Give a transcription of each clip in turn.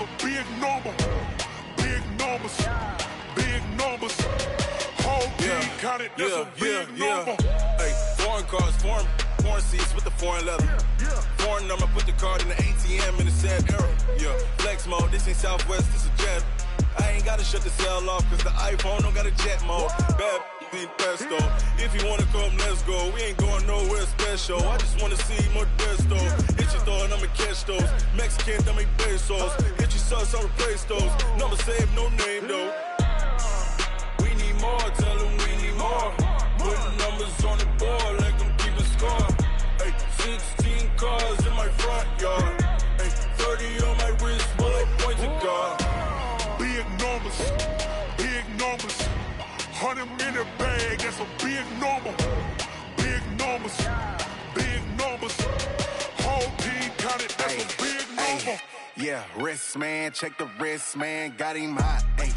a big number. Big numbers. Big numbers. Whole team counted, that's a big number. Hey, foreign cars, foreign seats with the foreign leather. Foreign number, put the card in the ATM in the sad era. Yeah, flex mode, this ain't Southwest, this is jet. I ain't gotta shut the cell off, cause the iPhone don't got a jet mode. Bad be pesto. If you wanna come, let's go. We ain't going nowhere special. I just wanna see more Modesto. Hit your thought, I'ma catch those. Mexican, dame pesos. Hit your sauce, I'll replace those. Number save, no name though. We need more, tell them we need more. Putting numbers on the board, like them keep a score. Hey, 16 cars in my front yard. Hey, 30 on my wrist, bullet point to God. Big numbers, big numbers. 100 in the bag, that's a big number. Big numbers, big numbers. Whole team counted, that's a big number. Yeah, wrist man, check the wrist man, got him hot. Hey,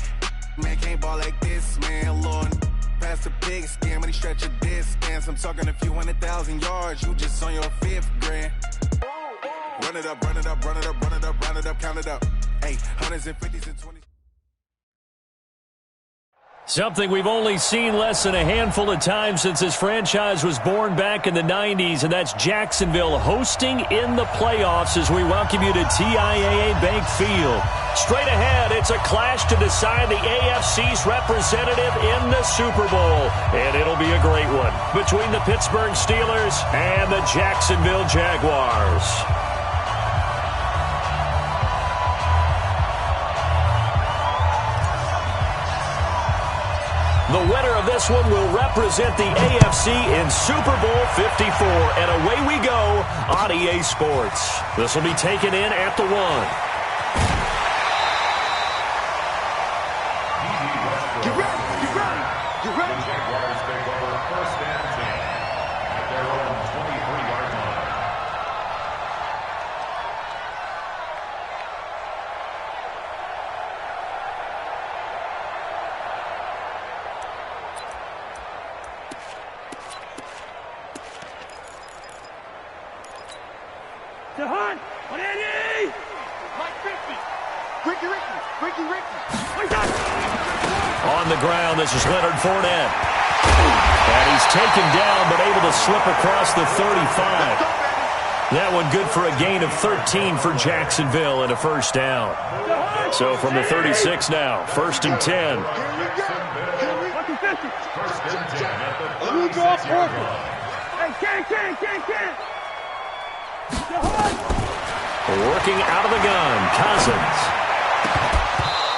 man can't ball like this, man. Lord, past the big scam, but he stretch a distance. I'm talking a few 100,000 yards, you just on your 5th grand. Run it up, run it up, run it up, run it up, run it up, count it up. Hey, 100s and 50s and 20s. Something we've only seen less than a handful of times since this franchise was born back in the 90s, and that's Jacksonville hosting in the playoffs as we welcome you to TIAA Bank Field. Straight ahead, it's a clash to decide the AFC's representative in the Super Bowl, and it'll be a great one between the Pittsburgh Steelers and the Jacksonville Jaguars. The winner of this one will represent the AFC in Super Bowl 54. And away we go on EA Sports. This will be taken in at the 1. Get ready, get ready, get ready. The Jaguars take over 1st and 10 at their own 23-yard line. The hunt! On Eddie! Mike 50! Ricky! On the ground, this is Leonard Fournette. And he's taken down, but able to slip across the 35. That one good for a gain of 13 for Jacksonville and a first down. So from the 36 now, 1st and 10. Working out of the gun, Cousins.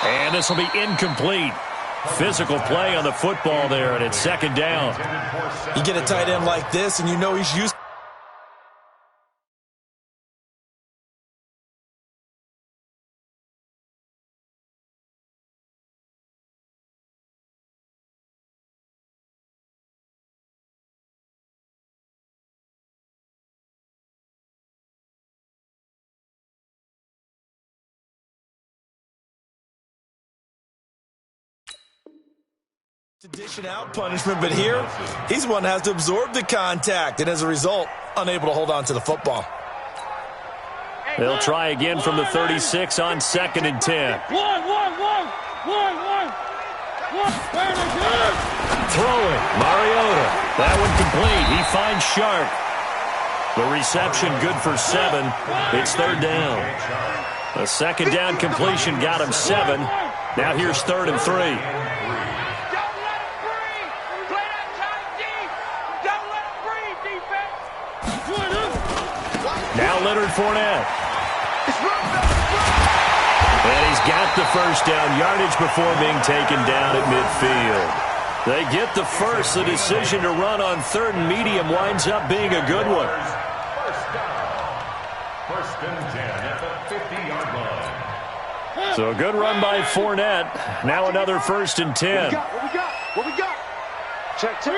And this will be incomplete. Physical play on the football there, and it's 2nd down. You get a tight end like this, and you know he's used. To dish out punishment, but here he's one that has to absorb the contact, and as a result, unable to hold on to the football. They'll try again from the 36 on 2nd and 10. Throwing, Mariota. That one complete. He finds Sharp. The reception good for 7. It's 3rd down. A 2nd down completion got him 7. Now here's 3rd and 3. Now Leonard Fournette. And he's got the first down, yardage before being taken down at midfield. They get the first. The decision to run on 3rd and medium winds up being a good one. First and 10 at the 50-yard line. So a good run by Fournette. Now another 1st and 10. What we got? Check 3.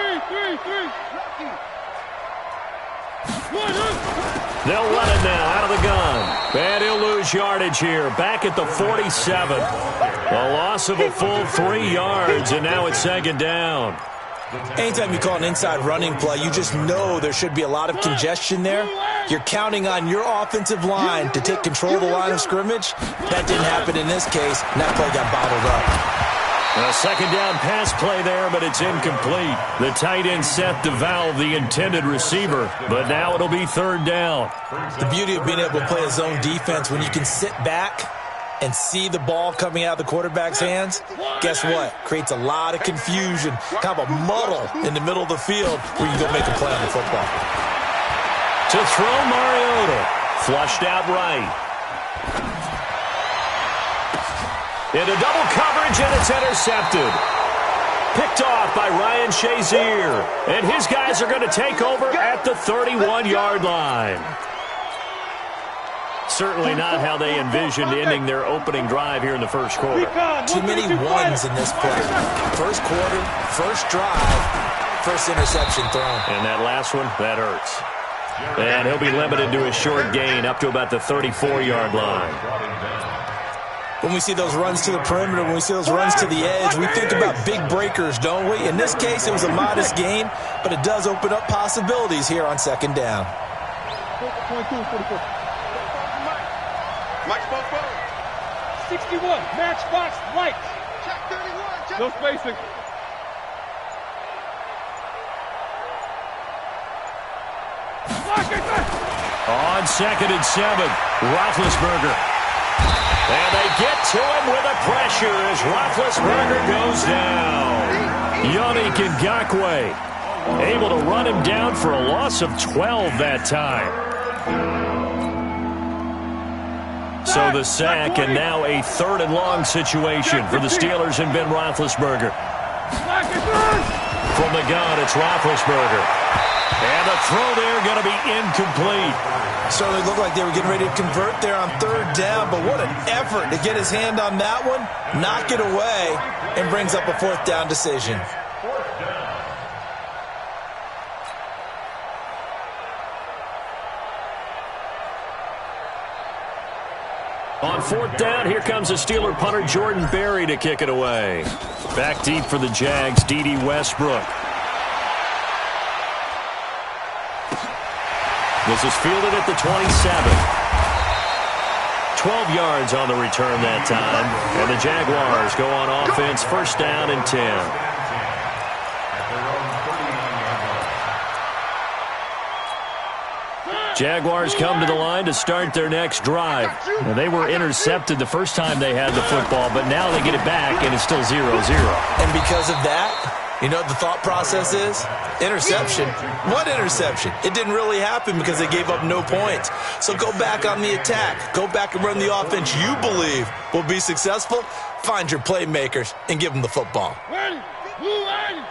They'll run it now out of the gun. And he'll lose yardage here. Back at the 47. A loss of a full 3 yards, and now it's 2nd down. Anytime you call an inside running play, you just know there should be a lot of congestion there. You're counting on your offensive line to take control of the line of scrimmage. That didn't happen in this case, and that play got bottled up. A second down pass play there, but it's incomplete. The tight end Seth DeValve, the intended receiver, but now it'll be third down. The beauty of being able to play a zone defense when you can sit back and see the ball coming out of the quarterback's hands, guess what? Creates a lot of confusion, kind of a muddle in the middle of the field where you go make a play on the football. To throw, Mariota. Flushed out right. Into double coverage, and it's intercepted. Picked off by Ryan Shazier. And his guys are going to take over at the 31-yard line. Certainly not how they envisioned ending their opening drive here in the first quarter. Too many ones in this play. First quarter, first drive, first interception thrown. And that last one, that hurts. And he'll be limited to a short gain up to about the 34-yard line. When we see those runs to the perimeter, when we see those runs to the edge, we think about big breakers, don't we? In this case, it was a modest gain, but it does open up possibilities here on second down. Mike's both forward. 61, matchbox, light. Check 31, check. No spacing. On 2nd and 7, Roethlisberger. And they get to him with a pressure as Roethlisberger goes down. Yannick Ngakoue able to run him down for a loss of 12 that time. So the sack, and now a 3rd and long situation for the Steelers and Ben Roethlisberger. From the gun, it's Roethlisberger. And the throw there going to be incomplete. Certainly looked like they were getting ready to convert there on 3rd down, but what an effort to get his hand on that one, knock it away, and brings up a 4th down decision. On 4th down, here comes the Steeler punter Jordan Berry to kick it away. Back deep for the Jags, D.D. Westbrook. This is fielded at the 27. 12 yards on the return that time. And the Jaguars go on offense, 1st down and 10. Jaguars come to the line to start their next drive. Now, they were intercepted the first time they had the football, but now they get it back, and it's still 0-0. And because of that, you know what the thought process is? Interception. What interception? It didn't really happen because they gave up no points. So go back on the attack. Go back and run the offense you believe will be successful. Find your playmakers and give them the football. Ready? Blue ready.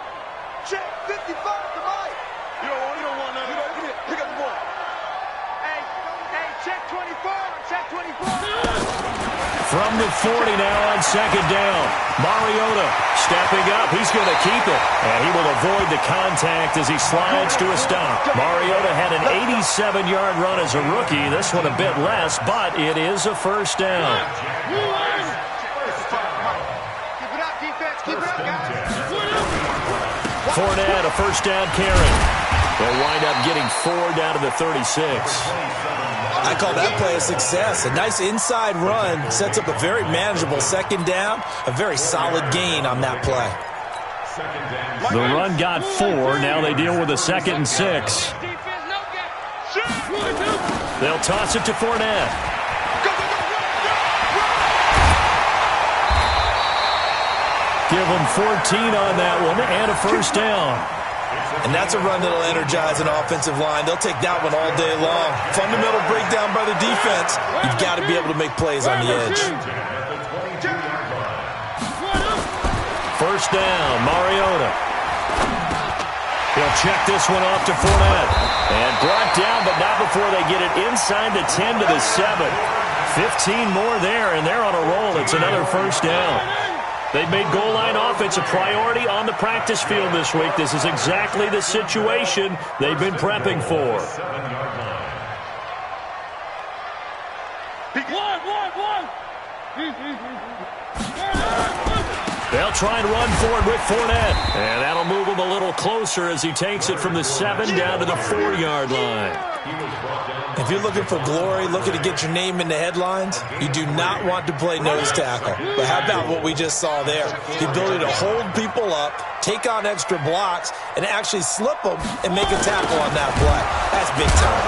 Check 55 to right. You don't want none of that. Give it. Pick up the ball. Hey, check 24. Check 24. From the 40 now on 2nd down. Mariota stepping up. He's going to keep it. And he will avoid the contact as he slides to a stop. Mariota had an 87-yard run as a rookie. This one a bit less, but it is a 1st down. Keep it up, defense. Keep it up, guys. Fournette, a 1st down carry. They'll wind up getting 4 down to the 36. I call that play a success. A nice inside run sets up a very manageable 2nd down. A very solid gain on that play. The run got 4. Now they deal with a 2nd and 6. They'll toss it to Fournette. Give them 14 on that one and a 1st down. And that's a run that'll energize an offensive line. They'll take that one all day long. Fundamental breakdown by the defense. You've got to be able to make plays on the edge. 1st down, Mariota. He'll check this one off to Fournette. And brought down, but not before they get it inside the 10 to the 7. 15 more there, and they're on a roll. It's another 1st down. They've made goal line offense a priority on the practice field this week. This is exactly the situation they've been prepping for. One. They'll try and run for it with Fournette. And that'll move him a little closer as he takes it from the 7 down to the 4-yard line. If you're looking for glory, looking to get your name in the headlines, you do not want to play nose tackle. But how about what we just saw there? The ability to hold people up, take on extra blocks, and actually slip them and make a tackle on that play. That's big time.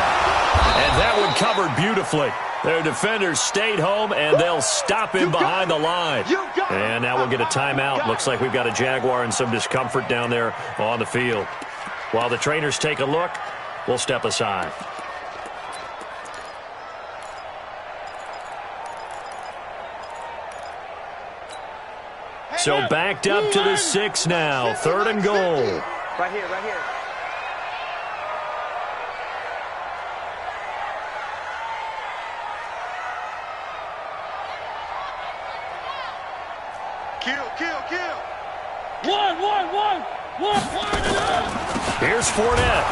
And that one covered beautifully. Their defenders stayed home, and they'll stop him behind the line. And now we'll get a timeout. Looks like we've got a Jaguar in some discomfort down there on the field. While the trainers take a look, we'll step aside. So backed up to the 6 now. 3rd and goal. Right here, right here. Kill. One. Here's Fournette.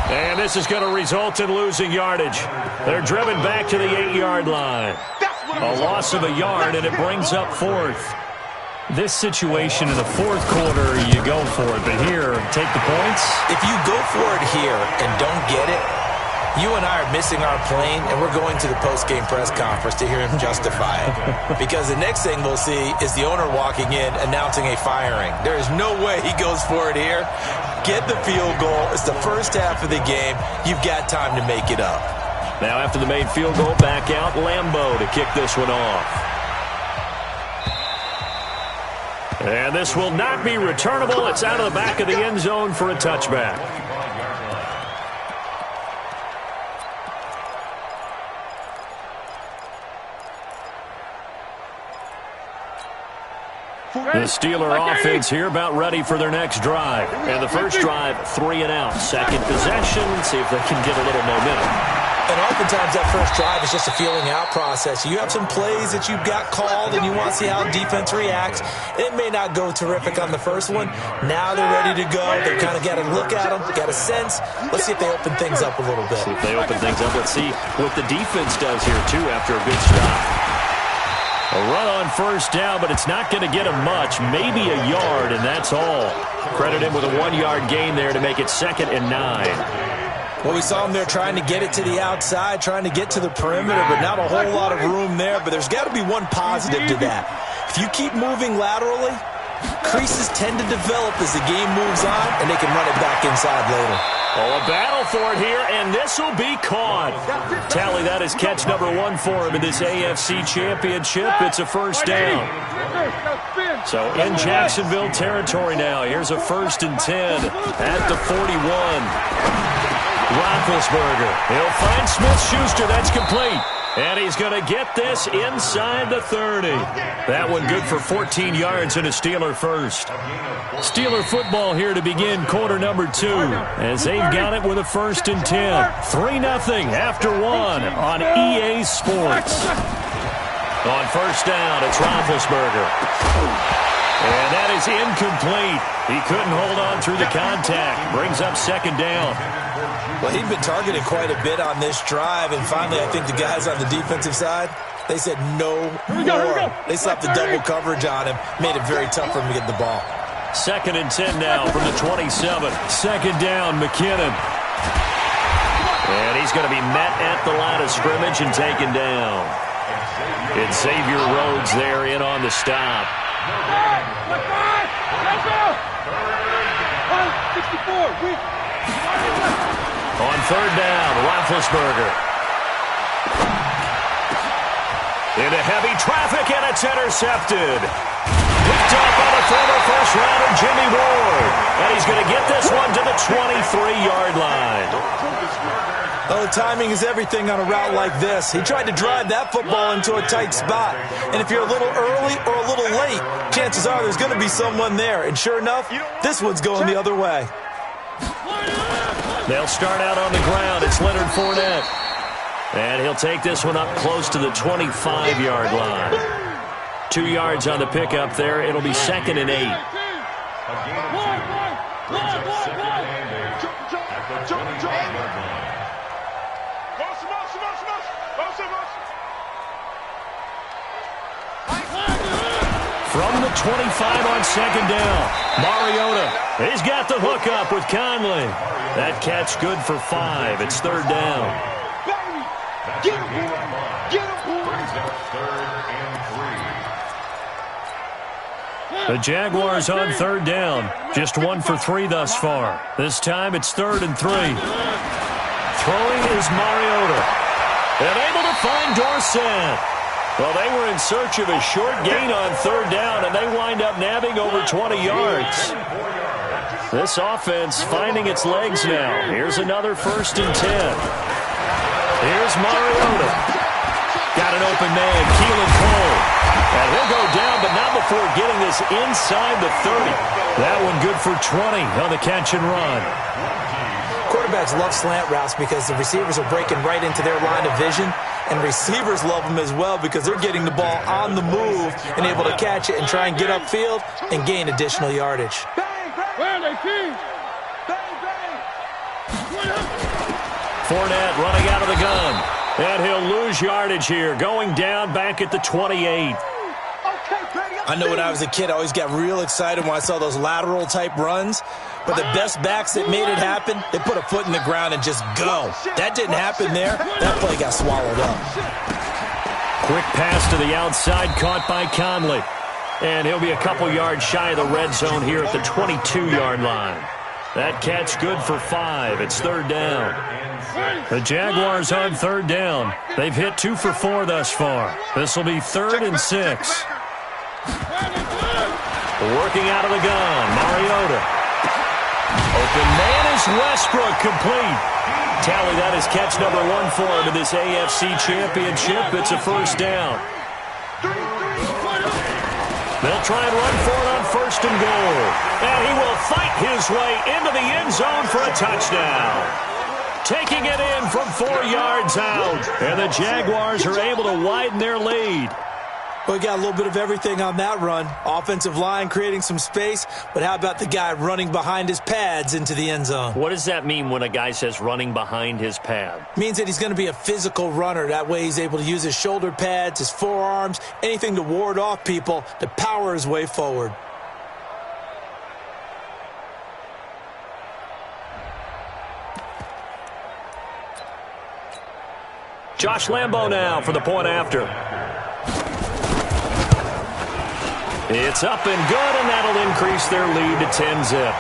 And this is going to result in losing yardage. They're driven back to the 8-yard line. A loss of a yard, and it brings up 4th. This situation in the 4th quarter, you go for it. But here, take the points. If you go for it here and don't get it, you and I are missing our plane, and we're going to the post-game press conference to hear him justify it. Because the next thing we'll see is the owner walking in announcing a firing. There is no way he goes for it here. Get the field goal. It's the first half of the game. You've got time to make it up. Now after the made field goal, back out Lambeau to kick this one off. And this will not be returnable. It's out of the back of the end zone for a touchback. The Steeler offense here about ready for their next drive. And the first drive, 3 and out. Second possession, see if they can get a little momentum. And oftentimes that first drive is just a feeling out process. You have some plays that you've got called and you want to see how defense reacts. It may not go terrific on the first one. Now they're ready to go. They've kind of got to look at them, got a sense. Let's see if they open things up a little bit. See if they open things up. Let's see what the defense does here, too, after a good stop. A run on first down, but it's not going to get him much. Maybe a yard, and that's all. Credit him with a 1-yard gain there to make it 2nd and 9. Well, we saw him there trying to get it to the outside, trying to get to the perimeter, but not a whole lot of room there. But there's got to be one positive to that. If you keep moving laterally, creases tend to develop as the game moves on, and they can run it back inside later. Oh, a battle for it here, and this will be caught. Tally, that is catch number 1 for him in this AFC Championship. It's a first down. So in Jacksonville territory now. Here's a 1st and 10 at the 41. Roethlisberger. He'll find Smith-Schuster. That's complete. And he's going to get this inside the 30. That one good for 14 yards and a Steeler first. Steeler football here to begin quarter number 2 as they've got it with a 1st and 10. 3-0 after 1 on EA Sports. On first down, it's Roethlisberger. And that is incomplete. He couldn't hold on through the contact. Brings up 2nd down. Well, he'd been targeted quite a bit on this drive, and finally I think the guys on the defensive side, they said no more. They slapped the double coverage on him, made it very tough for him to get the ball. 2nd and 10 now from the 27. 2nd down, McKinnon. And he's going to be met at the line of scrimmage and taken down. It's Xavier Rhodes there in on the stop. 64. On 3rd down, Roethlisberger. Into heavy traffic, and it's intercepted. Picked up by the former first-rounder Jimmy Ward. And he's going to get this one to the 23-yard line. Oh, timing is everything on a route like this. He tried to drive that football into a tight spot. And if you're a little early or a little late, chances are there's going to be someone there. And sure enough, this one's going the other way. They'll start out on the ground. It's Leonard Fournette. And he'll take this one up close to the 25-yard line. 2 yards on the pickup there. It'll be 2nd and 8. from the 25 on second down. Mariota, he's got the hook up with Conley. That catch good for 5. It's third down. Get him, boy. Get him, boy. Brings up 3rd and 3. The Jaguars on third down. Just 1 for 3 thus far. This time it's 3rd and 3. Throwing is Mariota. And able to find Dorsett. Well, they were in search of a short gain on third down, and they wind up nabbing over 20 yards. This offense finding its legs now. Here's another 1st and 10. Here's Mariota. Got an open man, Keelan Cole. And he'll go down, but not before getting this inside the 30. That one good for 20 on the catch and run. Quarterbacks love slant routes because the receivers are breaking right into their line of vision, and receivers love them as well because they're getting the ball on the move and able to catch it and try and get upfield and gain additional yardage. Fournette running out of the gun, and he'll lose yardage here, going down back at the 28. I know when I was a kid, I always got real excited when I saw those lateral-type runs. But the best backs that made it happen, they put a foot in the ground and just go. That didn't happen there. That play got swallowed up. Quick pass to the outside, caught by Conley. And he'll be a couple yards shy of the red zone here at the 22-yard line. That catch good for 5. It's third down. The Jaguars on third down. They've hit 2 for 4 thus far. This will be 3rd and 6. Working out of the gun, Mariota. Open man is Westbrook, complete. Tally, that is catch number 1 for him in this AFC Championship. It's a first down. They'll try and run for it on 1st and goal. And he will fight his way into the end zone for a touchdown. Taking it in from 4 yards out. And the Jaguars are able to widen their lead. Well, we got a little bit of everything on that run. Offensive line creating some space, but how about the guy running behind his pads into the end zone? What does that mean when a guy says running behind his pad? Means that he's going to be a physical runner. That way he's able to use his shoulder pads, his forearms, anything to ward off people to power his way forward. Josh Lambo now for the point after. It's up and good, and that'll increase their lead to 10-zip.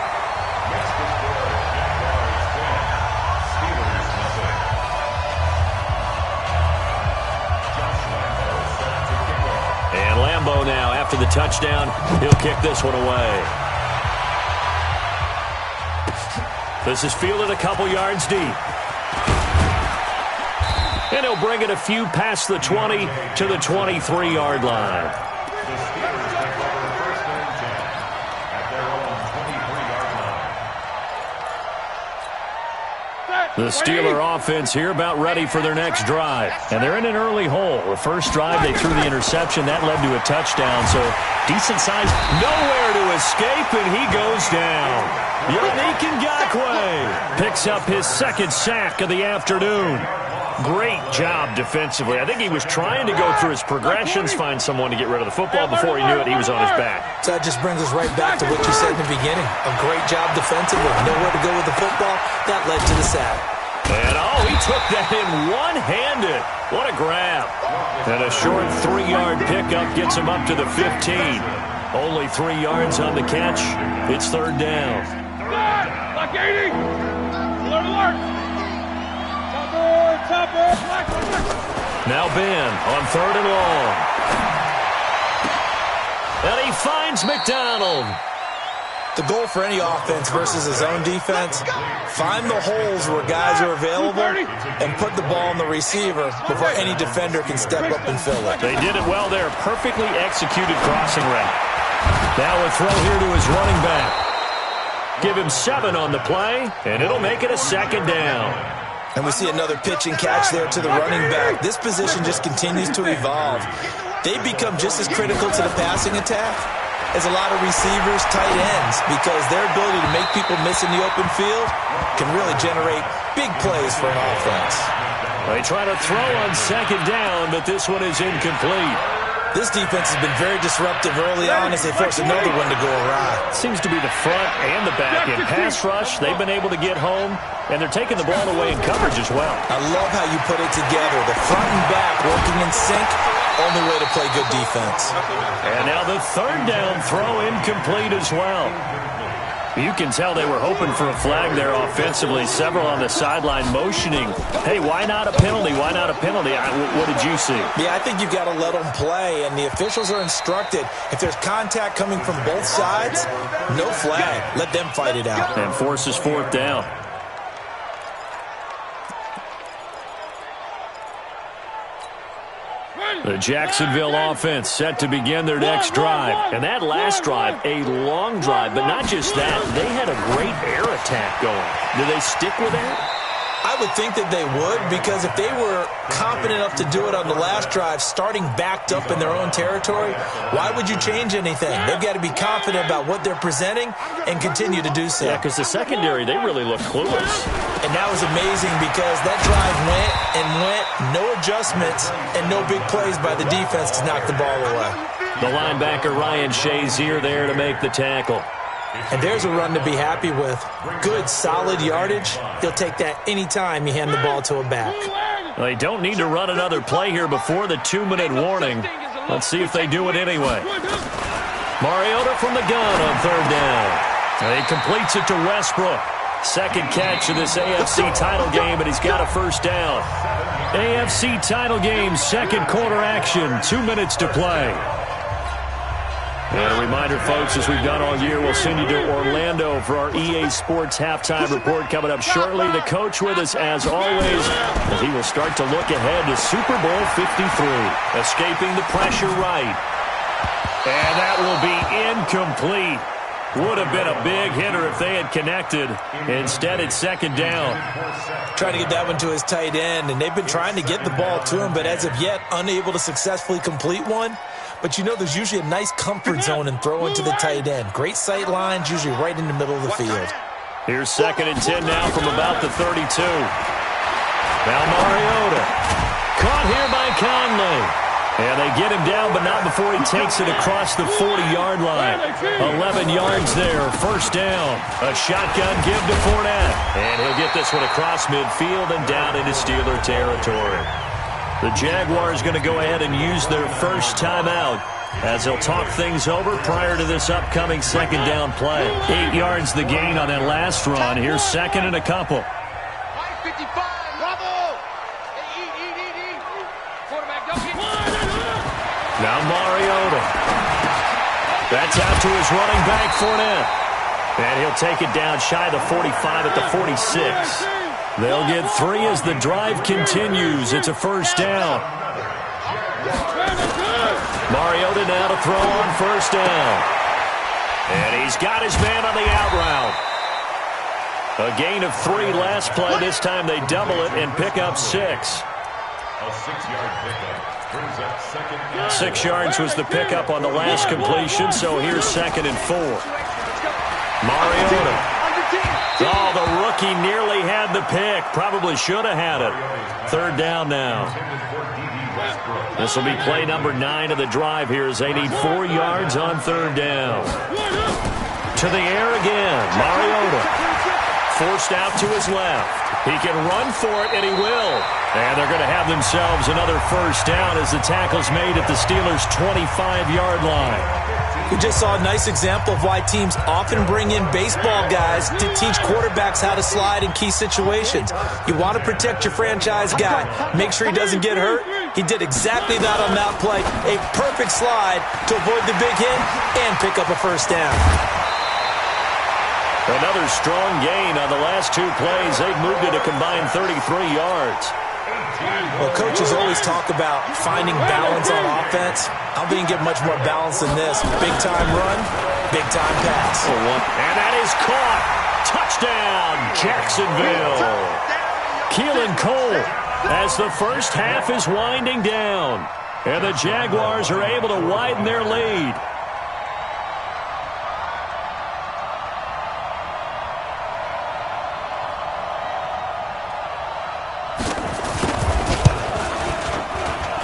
And Lambo now, after the touchdown, he'll kick this one away. This is fielded a couple yards deep. And he'll bring it a few past the 20 to the 23-yard line. The Steeler offense here about ready for their next drive. And they're in an early hole. The first drive, they threw the interception. That led to a touchdown. So decent size. Nowhere to escape, and he goes down. Yannick Ngakoue picks up his 2nd sack of the afternoon. Great job defensively. I think he was trying to go through his progressions, find someone to get rid of the football. Before he knew it, he was on his back. So that just brings us right back to what you said in the beginning. A great job defensively. Nowhere to go with the football. That led to the sack. And, oh, he took that in one-handed. What a grab. And a short 3-yard pickup gets him up to the 15. Only 3 yards on the catch. It's third down. Like 80. Alert. Now Ben on 3rd and long. And he finds McDonald. The goal for any offense versus his own defense, find the holes where guys are available and put the ball on the receiver before any defender can step up and fill it. They did it well there. Perfectly executed crossing route. Now a throw here to his running back. Give him 7 on the play, and it'll make it a 2nd down. And we see another pitch and catch there to the running back. This position just continues to evolve. They become just as critical to the passing attack as a lot of receivers, tight ends, because their ability to make people miss in the open field can really generate big plays for an offense. They try to throw on 2nd down, but this one is incomplete. This defense has been very disruptive early on as they force another one to go awry. Seems to be the front and the back end. Pass rush, they've been able to get home, and they're taking the ball away in coverage as well. I love how you put it together. The front and back working in sync, only way to play good defense. And now the third down throw incomplete as well. You can tell they were hoping for a flag there offensively. Several on the sideline motioning, hey, why not a penalty? Why not a penalty? What did you see? Yeah, I think you've got to let them play, and the officials are instructed, if there's contact coming from both sides, no flag. Let them fight it out. And forces fourth down. The Jacksonville offense set to begin their next drive. And that last drive, a long drive, but not just that. They had a great air attack going. Do they stick with that? I would think that they would, because if they were confident enough to do it on the last drive, starting backed up in their own territory, why would you change anything? They've got to be confident about what they're presenting and continue to do so. Yeah, because the secondary, they really look clueless. And that was amazing because that drive went and went, no adjustments, and no big plays by the defense to knock the ball away. The linebacker, Ryan Shazier, there to make the tackle. And there's a run to be happy with. Good, solid yardage. He'll take that any time you hand the ball to a back. They don't need to run another play here before the 2-minute warning. Let's see if they do it anyway. Mariota from the gun on third down. He completes it to Westbrook. Second catch of this AFC title game, and he's got a first down. AFC title game, second quarter action, 2 minutes to play. And a reminder, folks, as we've done all year, we'll send you to Orlando for our EA Sports halftime report coming up shortly. The coach with us, as always, and he will start to look ahead to Super Bowl 53. Escaping the pressure right. And that will be incomplete. Would have been a big hitter if they had connected. Instead, it's second down. Trying to get that one to his tight end, and they've been trying to get the ball to him, but as of yet, unable to successfully complete one. But you know there's usually a nice comfort zone in throwing to the tight end. Great sight lines, usually right in the middle of the field. Here's 2nd and 10 now from about the 32. Now Mariota. Caught here by Conley. And they get him down, but not before he takes it across the 40-yard line. 11 yards there, first down. A shotgun give to Fournette. And he'll get this one across midfield and down into Steeler territory. The Jaguars going to go ahead and use their first timeout as they'll talk things over prior to this upcoming second down play. 8 yards the gain on that last run. Here's second and a couple. Now Mariota. That's out to his running back, Fournette. And he'll take it down shy of the 45 at the 46. They'll get 3 as the drive continues. It's a first down. Mariota now to throw on first down. And he's got his man on the out route. A gain of 3 last play. This time they double it and pick up 6. A 6-yard pickup. 6 yards was the pickup on the last completion, so here's 2nd and 4. Mariota. Oh, the rookie nearly had the pick. Probably should have had it. Third down now. This will be play number 9 of the drive here as they need 4 yards on third down. To the air again. Mariota. Forced out to his left. He can run for it, and he will. And they're going to have themselves another first down as the tackle's made at the Steelers' 25-yard line. We just saw a nice example of why teams often bring in baseball guys to teach quarterbacks how to slide in key situations. You want to protect your franchise guy. Make sure he doesn't get hurt. He did exactly that on that play. A perfect slide to avoid the big hit and pick up a first down. Another strong gain on the last 2 plays. They've moved it a combined 33 yards. Well, coaches always talk about finding balance on offense. I don't think you get much more balance than this. Big-time run, big-time pass. And that is caught. Touchdown, Jacksonville. Keelan Cole as the first half is winding down. And the Jaguars are able to widen their lead.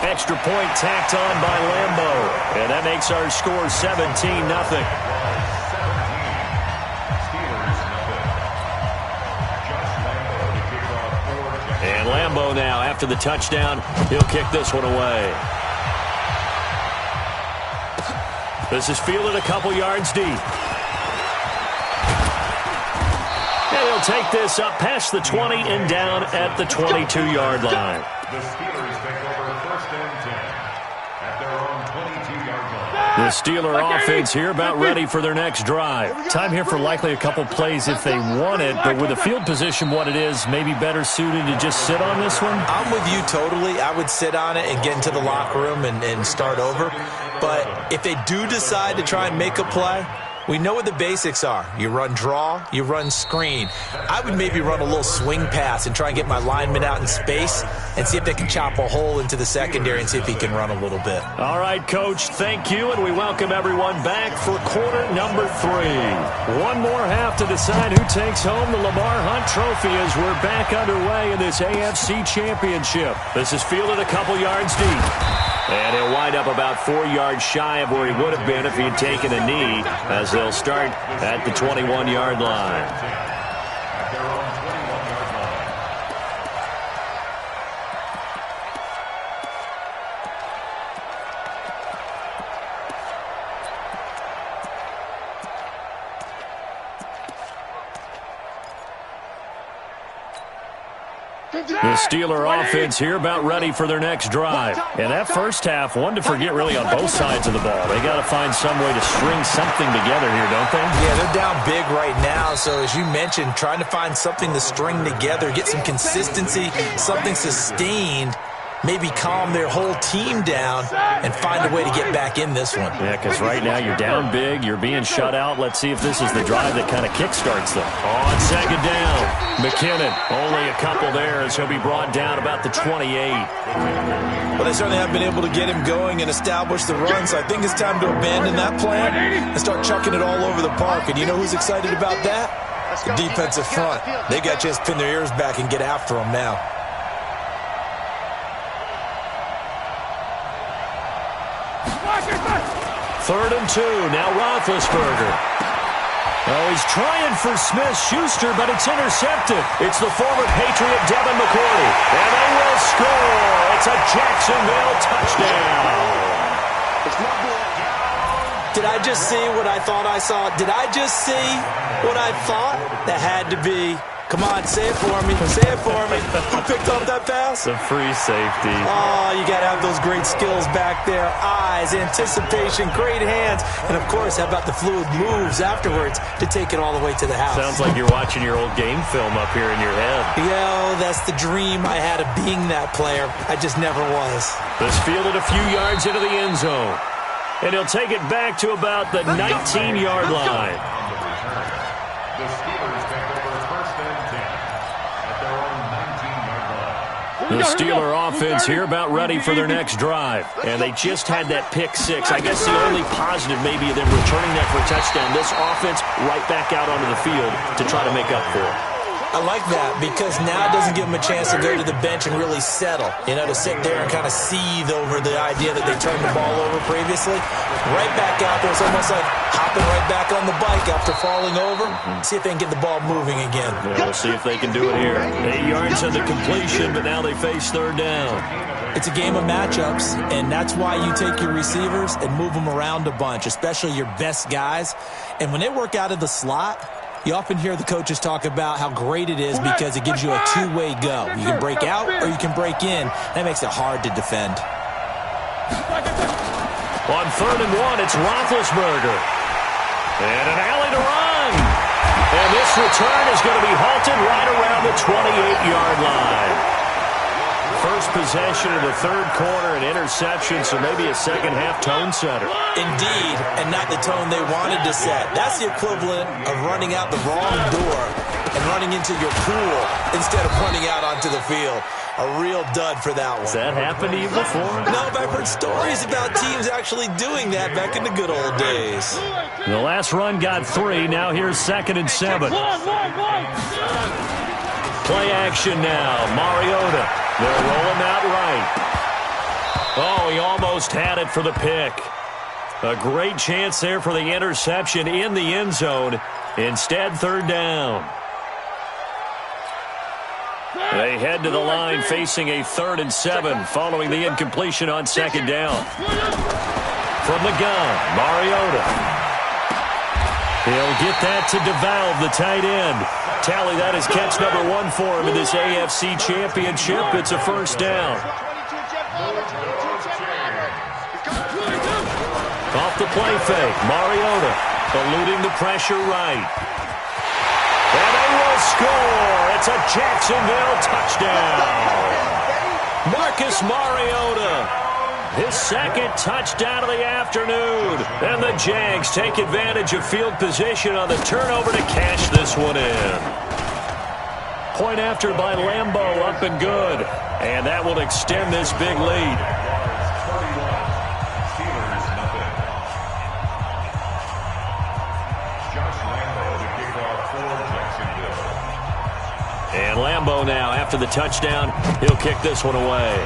Extra point tacked on by Lambeau. And that makes our score 17-0. And Lambeau now, after the touchdown, he'll kick this one away. This is fielded a couple yards deep. And he'll take this up past the 20 and down at the 22-yard line. The Steelers take over 1st and 10 at their own 22-yard line. The Steeler offense here about ready for their next drive. Time here for likely a couple plays if they want it, but with the field position what it is, maybe better suited to just sit on this one? I'm with you totally. I would sit on it and get into the locker room and start over. But if they do decide to try and make a play, we know what the basics are. You run draw, you run screen. I would maybe run a little swing pass and try and get my lineman out in space and see if they can chop a hole into the secondary and see if he can run a little bit. All right, Coach, thank you, and we welcome everyone back for quarter number 3. One more half to decide who takes home the Lamar Hunt Trophy as we're back underway in this AFC Championship. This is fielded a couple yards deep. And he'll wind up about 4 yards shy of where he would have been if he'd taken a knee, as they'll start at the 21-yard line. At their own 21-yard line. The Steeler offense here about ready for their next drive. And that first half, one to forget really on both sides of the ball. They got to find some way to string something together here, don't they? Yeah, they're down big right now. So as you mentioned, trying to find something to string together, get some consistency, something sustained, maybe calm their whole team down and find a way to get back in this one. Yeah, because right now you're down big, you're being shut out. Let's see if this is the drive that kind of kickstarts them. On second down, McKinnon, only a couple there as he'll be brought down about the 28. Well, they certainly have been able to get him going and establish the run, so I think it's time to abandon that plan and start chucking it all over the park. And you know who's excited about that? The defensive front. They got to just pin their ears back and get after him now. Third and 2, now Roethlisberger. Oh, he's trying for Smith-Schuster, but it's intercepted. It's the former Patriot Devin McCourty. And they will score. It's a Jacksonville touchdown. Did I just see what I thought I saw? Did I just see what I thought? That had to be. Come on, say it for me. Say it for me. Who picked up that pass? The free safety. Oh, you got to have those great skills back there. Eyes, anticipation, great hands. And, of course, how about the fluid moves afterwards to take it all the way to the house? Sounds like you're watching your old game film up here in your head. Yeah, that's the dream I had of being that player. I just never was. This fielded a few yards into the end zone. And he'll take it back to about the 19-yard line. The Steelers take over 1st and 10 at their own 19-yard line. The Steeler offense here about ready for their next drive. And they just had that pick 6. I guess the only positive maybe of them returning that for a touchdown. This offense right back out onto the field to try to make up for it. I like that because now it doesn't give them a chance to go to the bench and really settle, you know, to sit there and kind of seethe over the idea that they turned the ball over previously. Right back out there. It's almost like hopping right back on the bike after falling over. See if they can get the ball moving again. Yeah, we'll see if they can do it here. 8 yards on the completion, but now they face third down. It's a game of matchups, and that's why you take your receivers and move them around a bunch, especially your best guys. And when they work out of the slot, you often hear the coaches talk about how great it is because it gives you a two-way go. You can break out or you can break in. That makes it hard to defend. On third and 1, it's Roethlisberger. And an alley to run. And this return is going to be halted right around the 28-yard line. First possession of the third quarter, an interception, so maybe a second-half tone setter. Indeed, and not the tone they wanted to set. That's the equivalent of running out the wrong door and running into your pool instead of running out onto the field. A real dud for that one. Has that happened to you before? No, but I've heard stories about teams actually doing that back in the good old days. The last run got 3. Now here's 2nd and 7. Play action now. Mariota. They'll roll him out right. Oh, he almost had it for the pick. A great chance there for the interception in the end zone. Instead, third down. They head to the line facing a 3rd and 7 following the incompletion on second down. From the gun, Mariota. He'll get that to DeValve, the tight end. Tally, that is catch number 1 for him in this AFC Championship. It's a first down. Off the play fake, Mariota eluding the pressure right. And they will score. It's a Jacksonville touchdown. Marcus Mariota, his 2nd touchdown of the afternoon. And the Jags take advantage of field position on the turnover to cash this one in. Point after by Lambeau, up and good. And that will extend this big lead. And Lambeau now, after the touchdown, he'll kick this one away.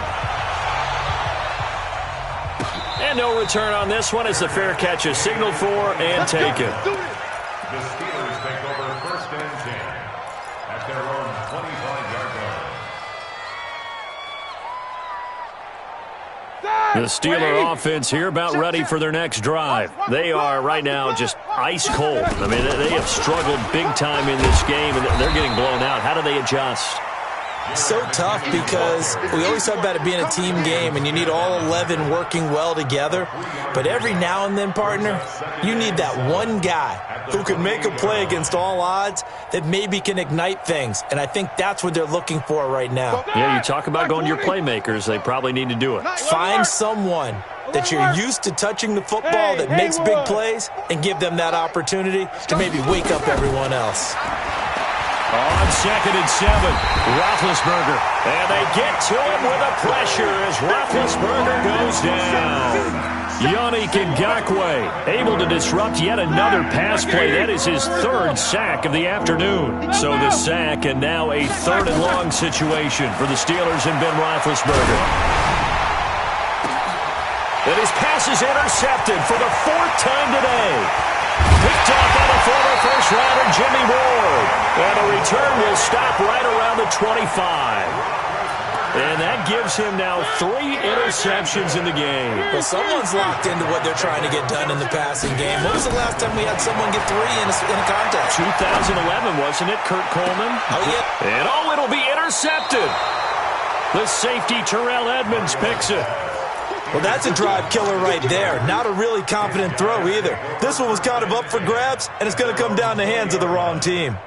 And no return on this one as the fair catch is signaled for and taken. The Steelers take over 1st and 10 at their own 25-yard line. The Steeler offense here about ready for their next drive. They are right now just ice cold. I mean, they have struggled big time in this game, and they're getting blown out. How do they adjust? So tough because we always talk about it being a team game and you need all 11 working well together. But every now and then, partner, you need that one guy who can make a play against all odds that maybe can ignite things. And I think that's what they're looking for right now. Yeah, you talk about going to your playmakers. They probably need to do it. Find someone that you're used to touching the football that makes big plays and give them that opportunity to maybe wake up everyone else. On 2nd and 7, Roethlisberger. And they get to him with a pressure as Roethlisberger goes down. Yannick Ngakoue able to disrupt yet another pass play. That is his 3rd sack of the afternoon. So the sack and now a 3rd and long situation for the Steelers and Ben Roethlisberger. And his pass is intercepted for the 4th time today. Picked off by the former first-rounder Jimmy Ward. And the return will stop right around the 25. And that gives him now 3 interceptions in the game. Well, someone's locked into what they're trying to get done in the passing game. When was the last time we had someone get 3 in a contest? 2011, wasn't it, Kurt Coleman? Oh, yeah. And it'll be intercepted. The safety, Terrell Edmonds, picks it. Well, that's a drive killer right there. Not a really confident throw either. This one was kind of up for grabs, and it's going to come down the hands of the wrong team.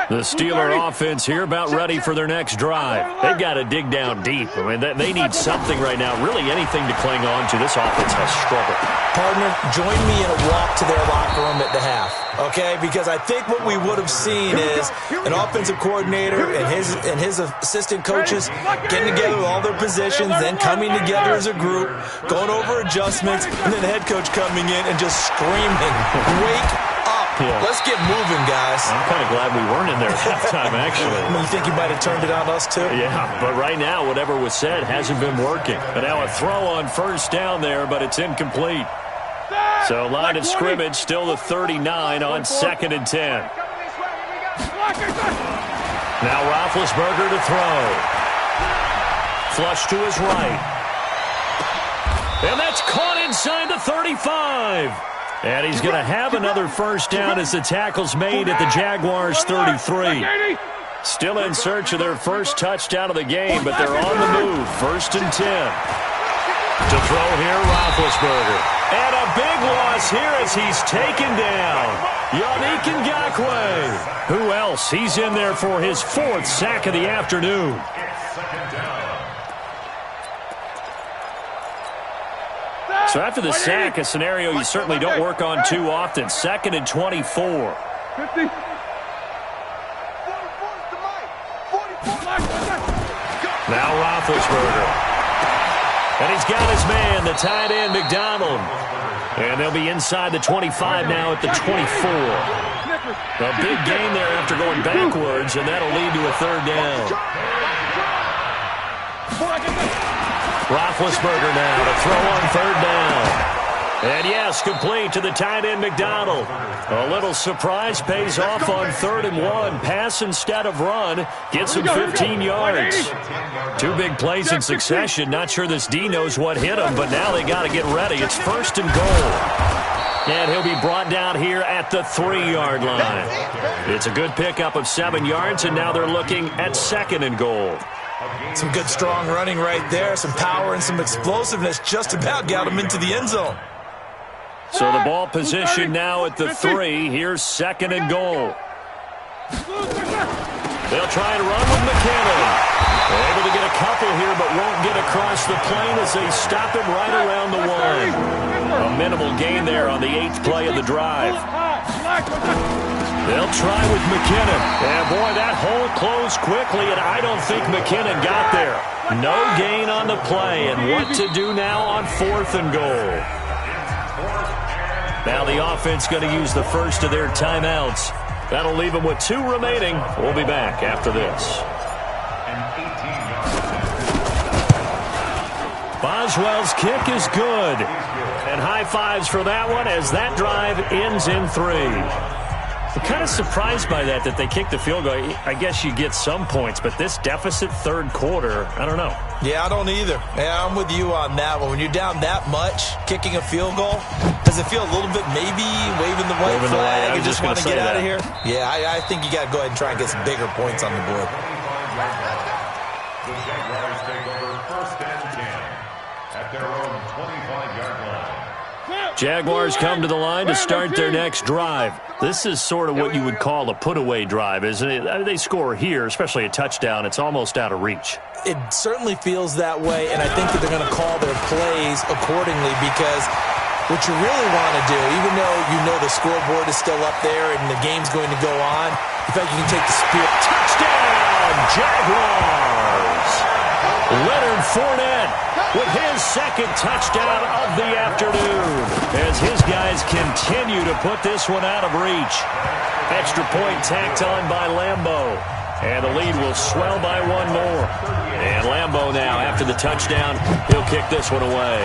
The Steeler offense here about ready for their next drive. They've got to dig down deep. I mean, they need something right now, really anything to cling on to. This offense has struggled. Partner, join me in a walk to their locker room at the half, okay? Because I think what we would have seen is an offensive coordinator and his assistant coaches getting together with all their positions, then coming together as a group, going over adjustments, and then the head coach coming in and just screaming, wake up. Yeah. Let's get moving, guys. I'm kind of glad we weren't in there at halftime, actually. You think you might have turned it on us, too? Yeah, but right now, whatever was said hasn't been working. And now a throw on first down there, but it's incomplete. So line of scrimmage, still the 39 on 2nd and 10. Now Roethlisberger to throw. Flush to his right. And that's caught inside the 35. And he's going to have another first down as the tackle's made at the Jaguars' 33. Still in search of their first touchdown of the game, but they're on the move. 1st and 10. To throw here, Roethlisberger. And a big loss here as he's taken down. Yannick Ngakoue. Who else? He's in there for his 4th sack of the afternoon. So after the sack, a scenario you certainly don't work on too often. 2nd and 24. Now Roethlisberger. And he's got his man, the tight end, McDonald. And they'll be inside the 25 now at the 24. A big gain there after going backwards, and that'll lead to a third down. Roethlisberger now to throw on third down. And yes, complete to the tight end, McDonald. A little surprise pays off on 3rd and 1. Pass instead of run. Gets him 15 yards. 2 big plays in succession. Not sure this D knows what hit him, but now they got to get ready. It's 1st and goal. And he'll be brought down here at the 3-yard line. It's a good pickup of 7 yards, and now they're looking at 2nd and goal. Some good, strong running right there. Some power and some explosiveness just about got him into the end zone. So the ball position now at the 3. Here's 2nd and goal. They'll try and run with McKinnon. They're able to get a couple here, but won't get across the plane as they stop him right around the 1. A minimal gain there on the 8th play of the drive. They'll try with McKinnon. And boy, that hole closed quickly, and I don't think McKinnon got there. No gain on the play, and what to do now on 4th and goal. Now the offense going to use the first of their timeouts. That'll leave them with 2 remaining. We'll be back after this. Boswell's kick is good. And high fives for that one as that drive ends in 3. I'm kind of surprised by that they kicked the field goal. I guess you get some points, but this deficit 3rd quarter, I don't know. Yeah, I don't either. Yeah, I'm with you on that one. When you're down that much, kicking a field goal, does it feel a little bit maybe waving the white flag and just want to get out of here? Yeah, I think you got to go ahead and try and get some bigger points on the board. The Jaguars take over 1st and 10 at their own 25-yard line. Jaguars come to the line to start their next drive. This is sort of what you would call a put-away drive, isn't it? I mean, they score here, especially a touchdown. It's almost out of reach. It certainly feels that way, and I think that they're going to call their plays accordingly because what you really want to do, even though you know the scoreboard is still up there and the game's going to go on, in fact, you can take the spear. Touchdown, Jaguars! Leonard Fournette with his 2nd touchdown of the afternoon as his guys continue to put this one out of reach. Extra point tacked on by Lambeau. And the lead will swell by 1 more. And Lambeau now, after the touchdown, he'll kick this one away.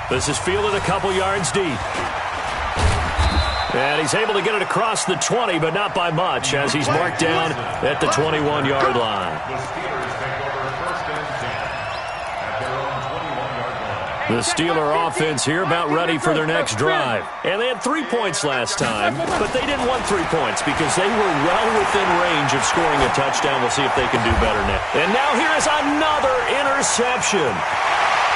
This is fielded a couple yards deep. And he's able to get it across the 20, but not by much, as he's marked down at the 21-yard line. The Steeler offense here about ready for their next drive. And they had 3 points last time, but they didn't want 3 points because they were well within range of scoring a touchdown. We'll see if they can do better now. And now here is another interception.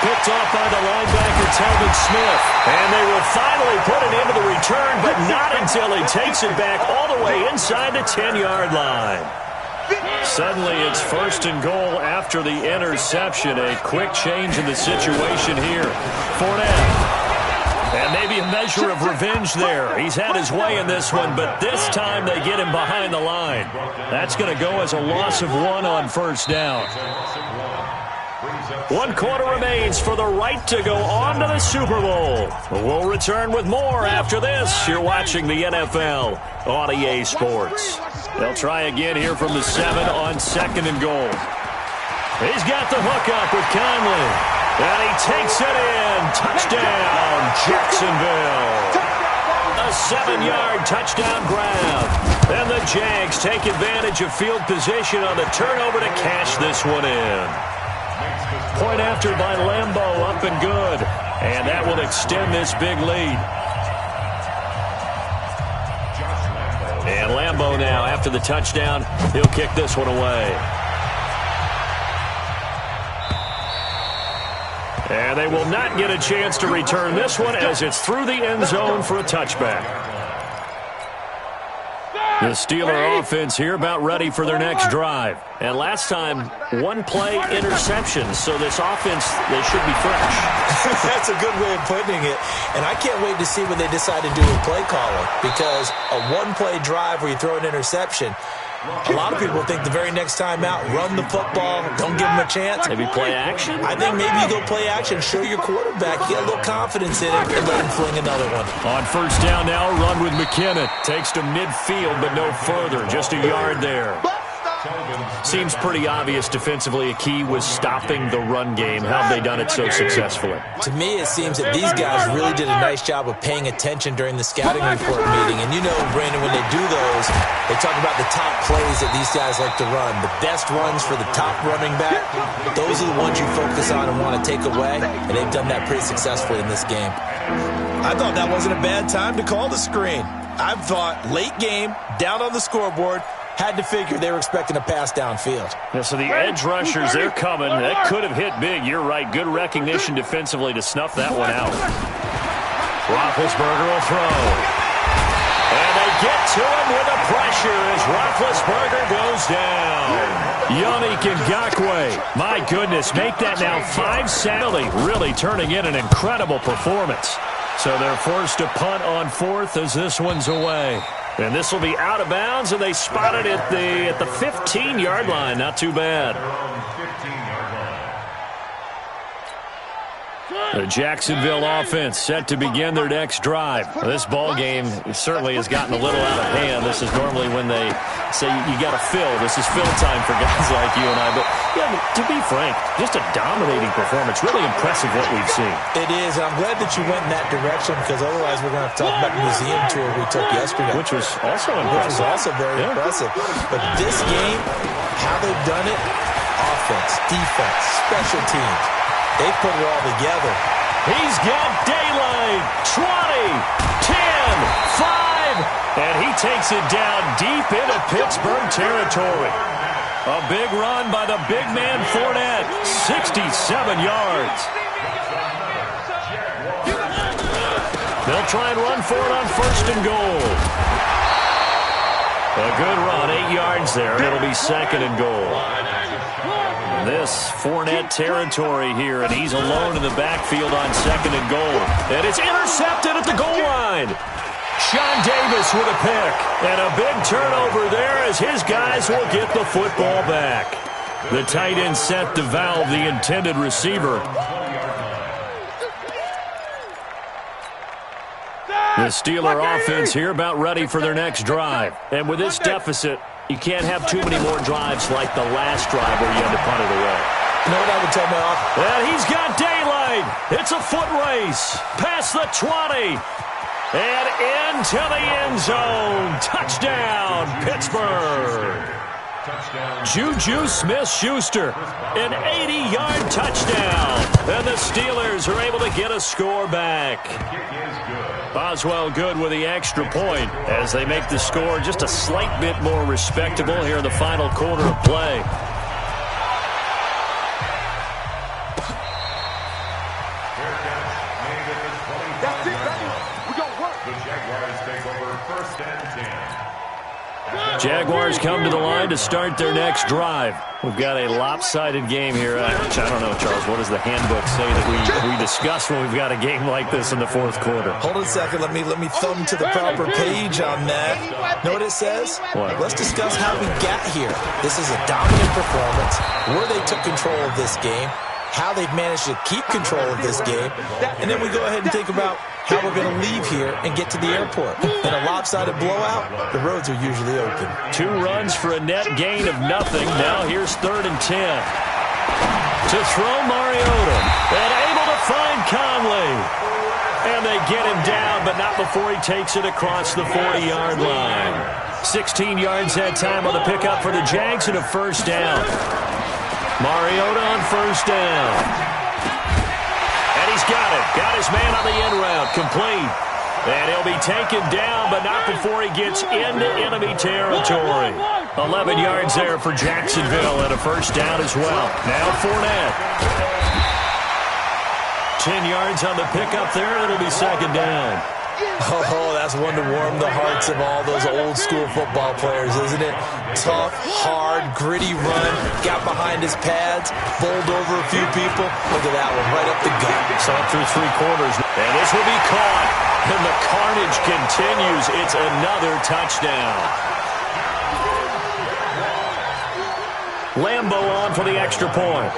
Picked off by the linebacker, Telvin Smith. And they will finally put it into the return, but not until he takes it back all the way inside the 10-yard line. Suddenly it's 1st and goal after the interception. A quick change in the situation here. Fournette. And maybe a measure of revenge there. He's had his way in this one, but this time they get him behind the line. That's going to go as a loss of 1 on 1st down. 1 quarter remains for the right to go on to the Super Bowl. We'll return with more after this. You're watching the NFL on EA Sports. They'll try again here from the 7 on 2nd and goal. He's got the hook up with Conley. And he takes it in. Touchdown, Jacksonville. A 7-yard touchdown grab. And the Jags take advantage of field position on the turnover to cash this one in. Point after by Lambeau, up and good. And that will extend this big lead. And Lambeau now, after the touchdown, he'll kick this one away. And they will not get a chance to return this one as it's through the end zone for a touchback. The Steeler offense here about ready for their next drive. And last time, 1-play interception. So this offense, they should be fresh. That's a good way of putting it. And I can't wait to see what they decide to do with play calling. Because a 1-play drive where you throw an interception, A lot of people think the very next time out, run the football, don't give him a chance. Maybe play action? I think maybe you go play action, show your quarterback, get a little confidence in it, and let him fling another one. On first down now, run with McKinnon. Takes to midfield, but no further. Just a yard there. Seems pretty obvious defensively a key was stopping the run game. How have they done it so successfully? To me, it seems that these guys really did a nice job of paying attention during the scouting report meeting. And you know, Brandon, when they do those, they talk about the top plays that these guys like to run. The best runs for the top running back, those are the ones you focus on and want to take away. And they've done that pretty successfully in this game. I thought that wasn't a bad time to call the screen. I thought late game, down on the scoreboard, had to figure they were expecting a pass downfield. Yeah, so the edge rushers, they're coming. That could have hit big. You're right. Good recognition defensively to snuff that one out. Roethlisberger will throw. And they get to him with the pressure as Roethlisberger goes down. Yannick Ngakoue. My goodness, make that now 5 Sally. Really turning in an incredible performance. So they're forced to punt on fourth as this one's away. And this will be out of bounds, and they spot it at the 15-yard line. Not too bad. The Jacksonville offense set to begin their next drive. This ball game certainly has gotten a little out of hand. This is normally when they say you got to fill. This is fill time for guys like you and I. But yeah, to be frank, just a dominating performance. Really impressive what we've seen. It is. And I'm glad that you went in that direction because otherwise we're going to have to talk about the museum tour we took yesterday. Which was also impressive. Which was also very impressive. But this game, how they've done it, offense, defense, special teams. They put it all together. He's got daylight. 20, 10, 5. And he takes it down deep into Pittsburgh territory. A big run by the big man Fournette. 67 yards. They'll try and run for it on first and goal. A good run, 8 yards there. It'll be second and goal. This Fournette territory here, and he's alone in the backfield on second and goal. And it's intercepted at the goal line. Sean Davis with a pick. And a big turnover there as his guys will get the football back. The tight end set to valve the intended receiver. The Steeler offense here about ready for their next drive. And with this deficit, you can't have too many more drives like the last drive where you had to punt it away. You know what I would tell my offense? And he's got daylight. It's a foot race. Past the 20. And into the end zone. Touchdown, Pittsburgh. Juju Smith-Schuster, an 80-yard touchdown. And the Steelers are able to get a score back. Boswell good with the extra point as they make the score just a slight bit more respectable here in the final quarter of play. That's it, baby. We gonna work. The Jaguars take over first and 10. Jaguars come to the line to start their next drive. We've got a lopsided game here. I don't know, Charles, what does the handbook say that we discuss when we've got a game like this in the fourth quarter? Hold on a second. Let me thumb to the proper page on that. Know what it says? What? Let's discuss how we got here. This is a dominant performance, where they took control of this game, how they've managed to keep control of this game, and then we go ahead and think about how we're going to leave here and get to the airport. In a lopsided blowout, the roads are usually open. 2 runs for a net gain of nothing. Now here's 3rd and 10. To throw Mariota. And able to find Conley. And they get him down, but not before he takes it across the 40-yard line. 16 yards that time on the pickup for the Jags and a first down. Mariota on first down. And he's got it. Got his man on the end route. Complete. And he'll be taken down, but not before he gets into enemy territory. 11 yards there for Jacksonville and a first down as well. Now Fournette. 10 yards on the pickup there. It'll be second down. Oh, that's one to warm the hearts of all those old-school football players, isn't it? Tough, hard, gritty run, got behind his pads, bowled over a few people. Look at that one, right up the gut. Saw it through 3 quarters. And this will be caught. And the carnage continues. It's another touchdown. Lambeau on for the extra point.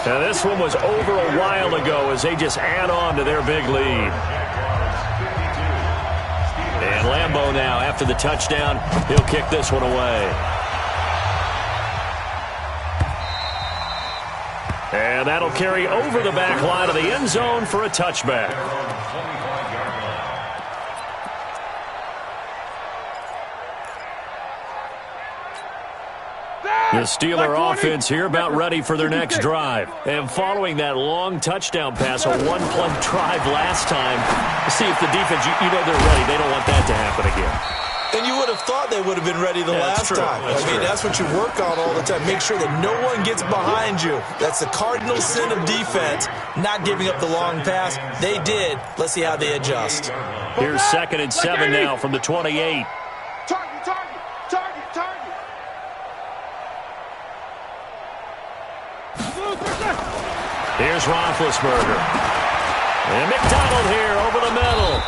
Now this one was over a while ago as they just add on to their big lead. And Lambeau now, after the touchdown, he'll kick this one away. And that'll carry over the back line of the end zone for a touchback. The Steeler offense here about ready for their next drive. And following that long touchdown pass, a one-play drive last time, see if the defense, you know they're ready. They don't want that to happen again. And you would have thought they would have been ready the last time. That's what you work on all the time. Make sure that no one gets behind you. That's the cardinal sin of defense, not giving up the long pass. They did. Let's see how they adjust. Here's 2nd and 7 now from the 28. Here's Roethlisberger. And McDonald here over the middle.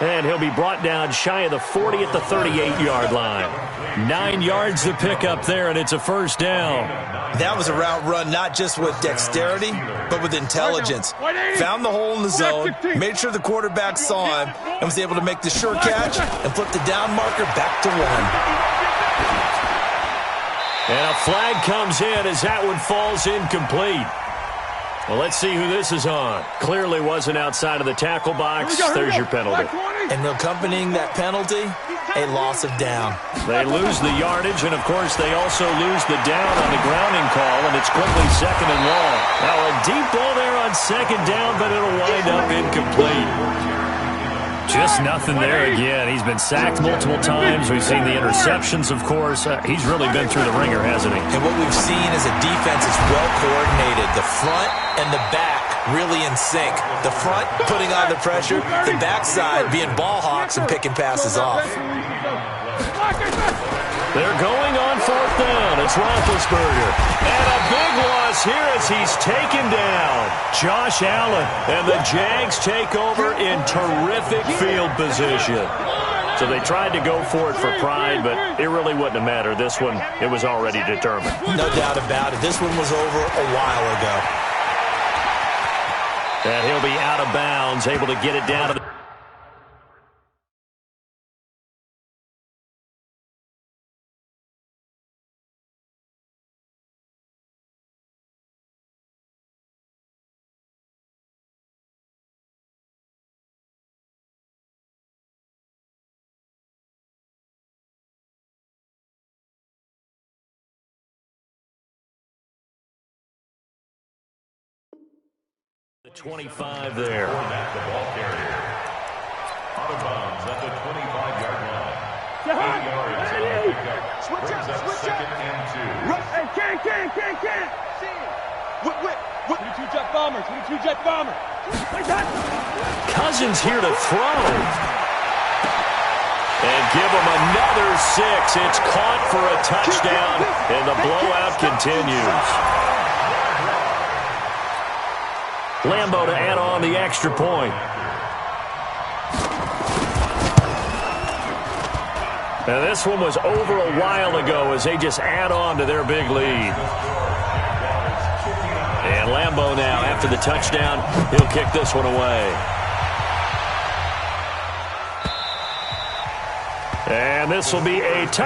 And he'll be brought down shy of the 40 at the 38-yard line. 9 yards to pick up there, and it's a first down. That was a route run not just with dexterity, but with intelligence. Found the hole in the zone, made sure the quarterback saw him, and was able to make the sure catch and flip the down marker back to 1. And a flag comes in as that one falls incomplete. Well, let's see who this is on. Clearly wasn't outside of the tackle box. There's your penalty. And accompanying that penalty, a loss of down. They lose the yardage, and, of course, they also lose the down on the grounding call, and it's quickly 2nd and long. Now, a deep ball there on 2nd down, but it'll wind up incomplete. Just nothing there again. He's been sacked multiple times. We've seen the interceptions, of course. He's really been through the ringer, hasn't he? And what we've seen is a defense is well coordinated. The front and the back really in sync. The front putting on the pressure, the backside being ball hawks and picking passes off. They're going on 4th down. It's Roethlisberger. And a big loss here as he's taken down. Josh Allen. And the Jags take over in terrific field position. So they tried to go for it for pride, but it really wouldn't have mattered. This one, it was already determined. No doubt about it. This one was over a while ago. And he'll be out of bounds, able to get it down to the... The 25 there. Back the ball carrier. Out of bounds at the 25-yard line. 8 yards on the pickup. Brings up 2nd and 2. Hey, can't. Whip. 22-jet bomber. Cousins here to throw. And give him another 6. It's caught for a touchdown, and the blowout continues. Lambeau to add on the extra point. Now this one was over a while ago as they just add on to their big lead. And Lambeau now, after the touchdown, he'll kick this one away. And this will be a touchdown.